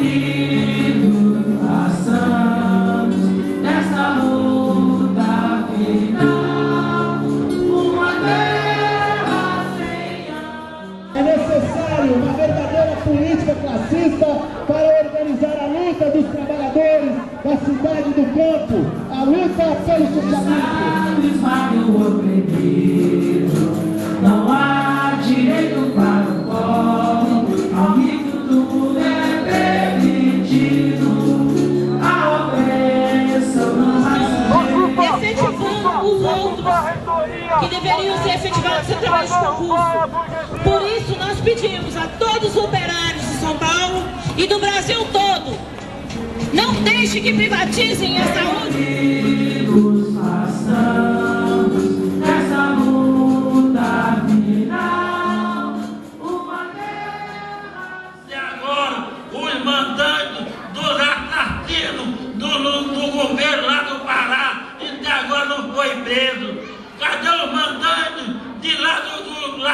unidos façamos dessa luta final uma guerra sem ar. É necessário uma verdadeira política classista para organizar a luta dos trabalhadores da cidade do campo, a luta pelo socialismo. Esmague o oprimido, não há direito para o pobre, ao rico tudo é permitido, a opressão não vai ser. Efetivando os outros que deveriam ser efetivados através de concurso. Por isso nós pedimos a todos os operários de São Paulo e do Brasil todo, não deixe que privatizem a saúde. Do governo lá do Pará, e até agora não foi preso. Cadê os mandantes de lá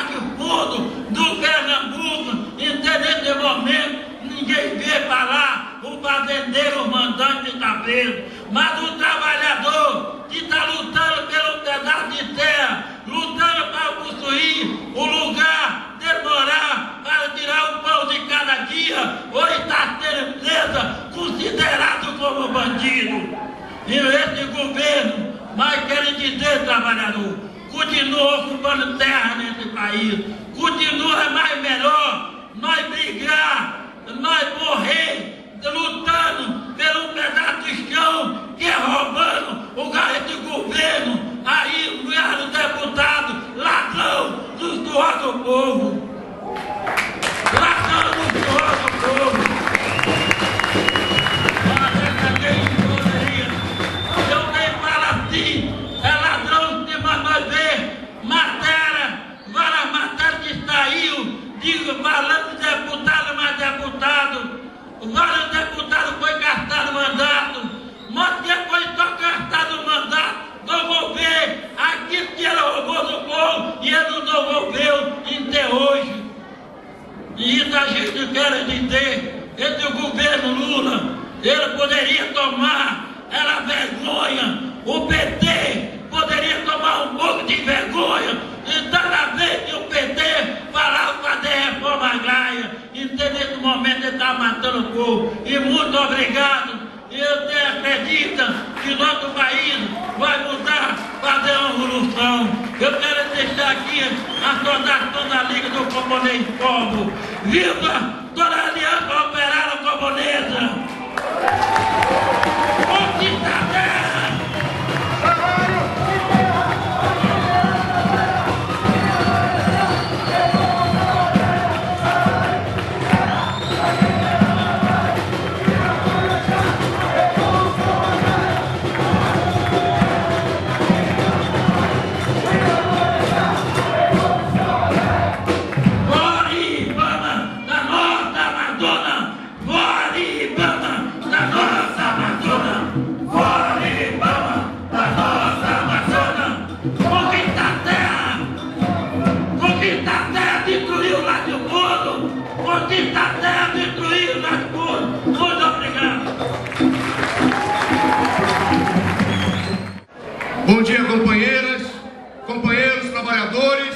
de fundo, do Pernambuco? Nesse momento, ninguém vê para lá. O fazendeiro, o mandante está preso. Mas o trabalhador que está lutando pelo pedaço de terra, lutando para construir o lugar de morar, para tirar o pão de cada dia, hoje está sendo presa, considerado como bandido. E esse governo, mas querem dizer, trabalhador, continua ocupando terra nesse país, continua mais melhor, nós brigar, nós morrer, lutando pelo pedaço de chão, que é roubando o esse governo, aí o deputado, ladrão do suor do povo. Ladrão do suor do povo. Eu nem falo assim, é ladrão de nós ver matéria, várias matérias que saiu, digo, falando de deputado, mas deputado. Vários deputados foi gastado o mandato, mas depois só gastado o mandato, devolver aquilo que era roubou do povo e ele não devolveu até hoje. E isso a gente quer dizer, esse governo Lula, ele poderia tomar, era vergonha, o PT poderia tomar um pouco de vergonha, e toda vez que o PT falava fazer reforma agrária, e nesse momento ele está matando o povo. E muito obrigado. E você acredita que nosso país vai mudar, fazer uma revolução. Eu quero deixar aqui a saudação da Liga do Camponês Povo. Viva toda a Aliança Operária Camponesa! Conquista a terra! Bom dia, companheiras, companheiros trabalhadores,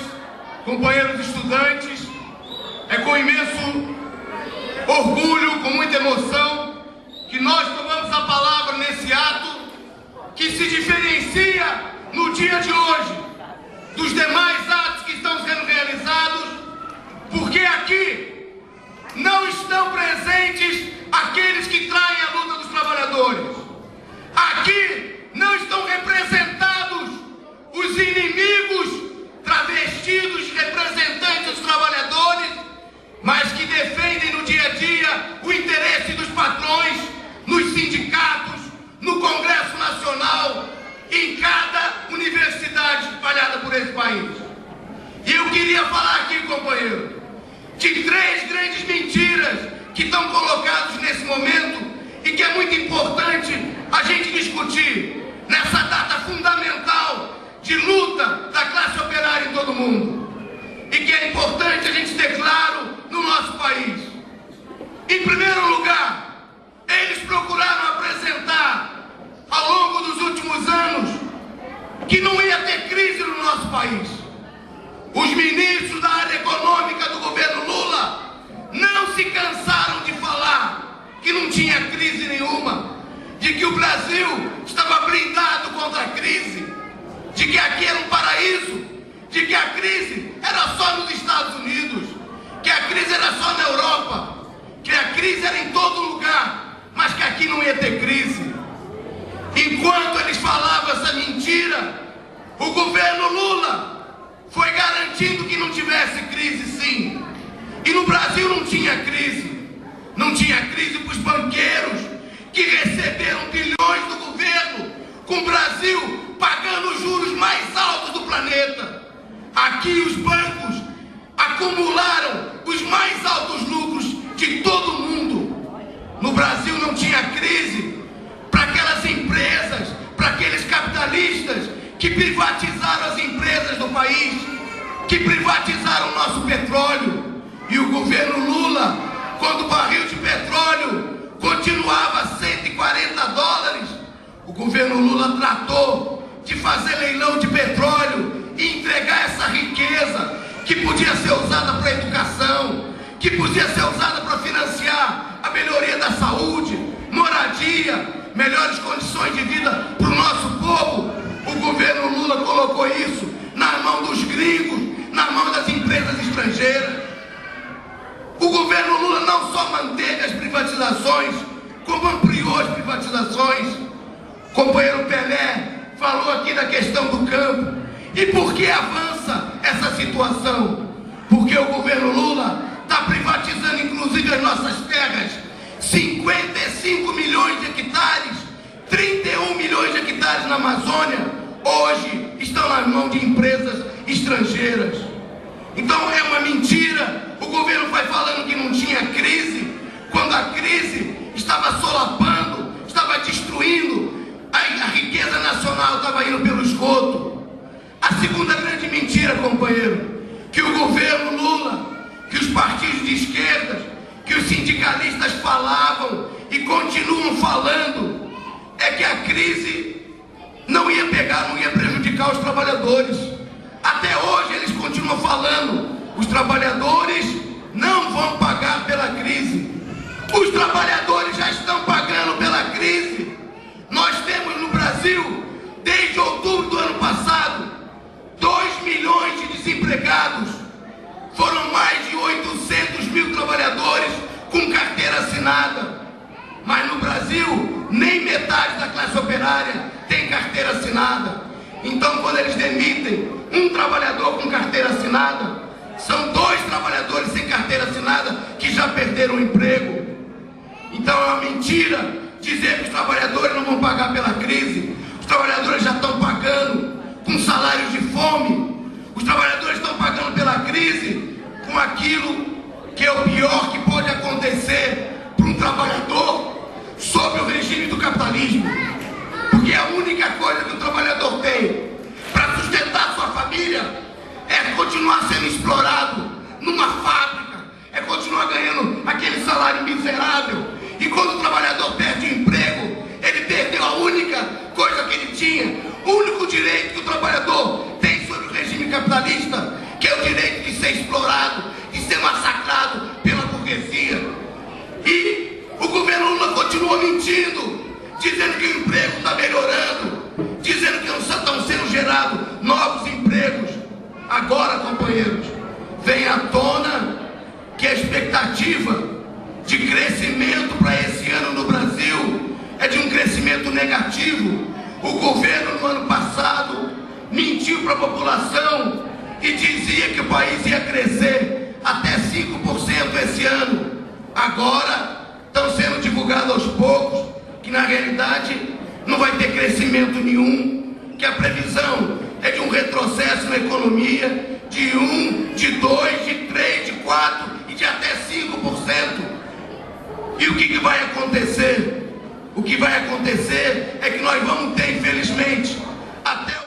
companheiros estudantes. É com imenso orgulho, com muita emoção, que nós tomamos a palavra nesse ato que se diferencia no dia de hoje dos demais atos que estão sendo realizados, porque aqui não estão presentes aqueles que traem a luta dos trabalhadores. Aqui não estão representados os inimigos travestidos de representantes dos trabalhadores, mas que defendem no dia a dia o interesse dos patrões, nos sindicatos, no Congresso Nacional, em cada universidade espalhada por esse país. E eu queria falar aqui, companheiro, de 3 grandes mentiras que estão colocadas nesse momento e que é muito importante a gente discutir nessa data fundamental de luta da classe operária em todo o mundo. E que é importante a gente ter claro no nosso país. Em primeiro lugar, Os ministros da área econômica do governo Lula não se cansaram de falar que não tinha crise nenhuma, de que o Brasil estava blindado contra a crise, de que aqui era um paraíso, de que a crise era só nos Estados Unidos, que a crise era só na Europa, que a crise era em todo lugar, mas que aqui não ia ter crise. Enquanto eles falavam essa mentira, o governo Lula foi garantindo que não tivesse crise, sim. E no Brasil não tinha crise. Não tinha crise para os banqueiros que receberam bilhões do governo, com o Brasil pagando os juros mais altos do planeta. Aqui os bancos acumularam os mais altos lucros de todo o mundo. No Brasil não tinha crise para aquelas empresas, para aqueles capitalistas que privatizaram as empresas do país, que privatizaram o nosso petróleo. E o governo Lula, quando o barril de petróleo continuava a $140, o governo Lula tratou de fazer leilão de petróleo e entregar essa riqueza que podia ser usada para a educação, que podia ser usada para financiar a melhoria da saúde, moradia, melhores condições de vida para o nosso povo. O governo Lula colocou isso na mão dos gringos, na mão das empresas estrangeiras. O governo Lula não só manteve as privatizações, como ampliou as privatizações. O companheiro Pelé falou aqui da questão do campo. E por que avança essa situação? Porque o governo Lula está privatizando inclusive as nossas terras. 55 milhões de hectares, 31 milhões de hectares na Amazônia, hoje estão nas mãos de empresas estrangeiras. Então é uma mentira. O governo vai falando que não tinha crise, quando a crise estava solapando, estava destruindo, a riqueza nacional estava indo pelo esgoto. A segunda grande mentira, companheiro, que o governo Lula, que os partidos de esquerda, que os sindicalistas falavam e continuam falando, é que a crise não ia pegar, não ia prejudicar os trabalhadores. Até hoje eles continuam falando, os trabalhadores não vão pagar pela crise. Os trabalhadores já estão pagando pela crise. Nós temos no Brasil, desde outubro do ano passado, 2 milhões de desempregados. Foram mais de 800 mil trabalhadores com carteira assinada. Mas no Brasil, nem metade da classe operária tem carteira assinada. Então, quando eles demitem um trabalhador com carteira assinada, são 2 trabalhadores sem carteira assinada que já perderam o emprego. Então é uma mentira dizer que os trabalhadores não vão pagar pela crise. Os trabalhadores já estão pagando com salários de fome. Os trabalhadores estão pagando pela crise com aquilo que é o pior que pode acontecer para um trabalhador sob o regime do capitalismo. Porque a única coisa que o trabalhador tem para sustentar sua família é continuar sendo explorado numa fábrica, é continuar ganhando aquele salário miserável. E quando o trabalhador perde o emprego, ele perdeu a única coisa que ele tinha, o único direito que o trabalhador tem sobre o regime capitalista, que é o direito de ser explorado, de ser massacrado pela burguesia. E o governo Lula continua mentindo, dizendo que o emprego está melhorando, dizendo que não estão sendo gerados novos empregos. Agora, companheiros, vem à tona que a expectativa de crescimento para esse ano no Brasil é de um crescimento negativo. O governo no ano passado mentiu para a população e dizia que o país ia crescer até 5% esse ano. Agora estão sendo divulgados aos poucos que na realidade não vai ter crescimento nenhum, que a previsão é de um retrocesso na economia de 1, de 2, de 3, de 4 e de até 5%. E o que vai acontecer? O que vai acontecer é que nós vamos ter, infelizmente, até